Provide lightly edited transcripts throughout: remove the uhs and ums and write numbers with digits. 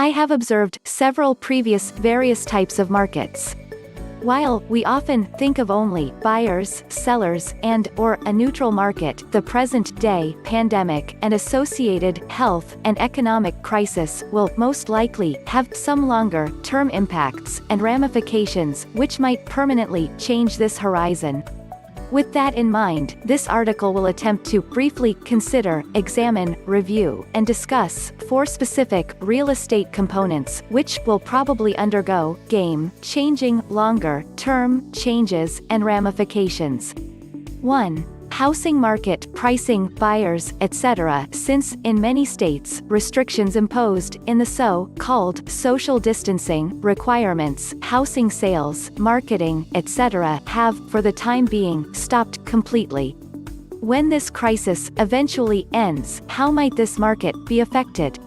I have observed several previous various types of markets. While we often think of only buyers, sellers, and/or a neutral market, the present-day pandemic and associated health and economic crisis will most likely have some longer-term impacts and ramifications which might permanently change this horizon. With that in mind, this article will attempt to briefly consider, examine, review, and discuss 4 specific real estate components which will probably undergo game-changing longer-term changes and ramifications. 1. Housing market pricing, buyers, etc. Since, in many states, restrictions imposed in the so-called social distancing requirements, housing sales, marketing, etc. have, for the time being, stopped completely. When this crisis eventually ends, how might this market be affected?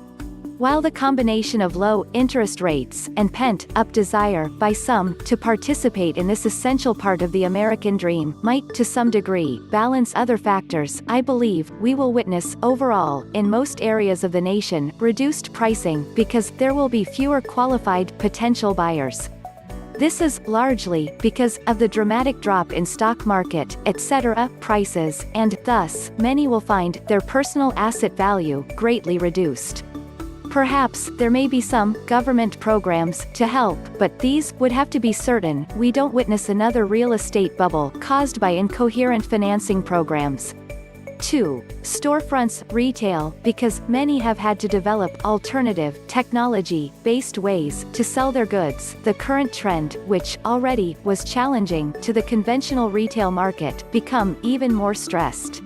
While the combination of low interest rates and pent-up desire by some to participate in this essential part of the American dream might, to some degree, balance other factors, I believe we will witness, overall, in most areas of the nation, reduced pricing because there will be fewer qualified potential buyers. This is largely because of the dramatic drop in stock market, etc. prices, and thus, many will find their personal asset value greatly reduced. Perhaps there may be some government programs to help, but these would have to be certain we don't witness another real estate bubble caused by incoherent financing programs. 2. Storefronts retail, because many have had to develop alternative, technology-based ways to sell their goods. The current trend, which already was challenging to the conventional retail market, become even more stressed.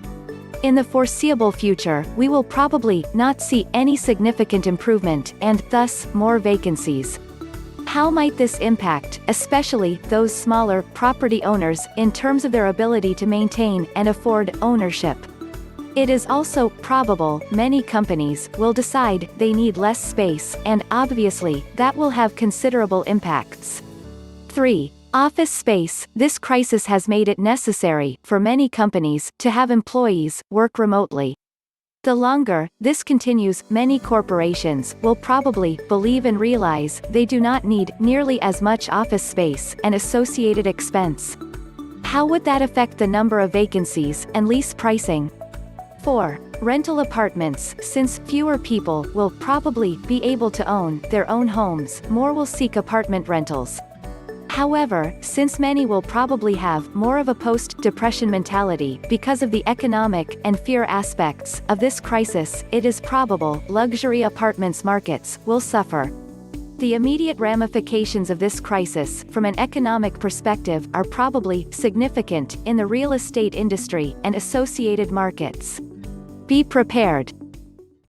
In the foreseeable future, we will probably not see any significant improvement and, thus, more vacancies. How might this impact, especially those smaller property owners, in terms of their ability to maintain and afford ownership? It is also probable many companies will decide they need less space, and, obviously, that will have considerable impacts. 3. Office space. This crisis has made it necessary for many companies to have employees work remotely. The longer this continues, many corporations will probably believe and realize they do not need nearly as much office space and associated expense. How would that affect the number of vacancies and lease pricing? 4. Rental apartments. Since fewer people will probably be able to own their own homes, more will seek apartment rentals. However, since many will probably have more of a post-depression mentality because of the economic and fear aspects of this crisis, it is probable luxury apartments markets will suffer. The immediate ramifications of this crisis, from an economic perspective, are probably significant in the real estate industry and associated markets. Be prepared.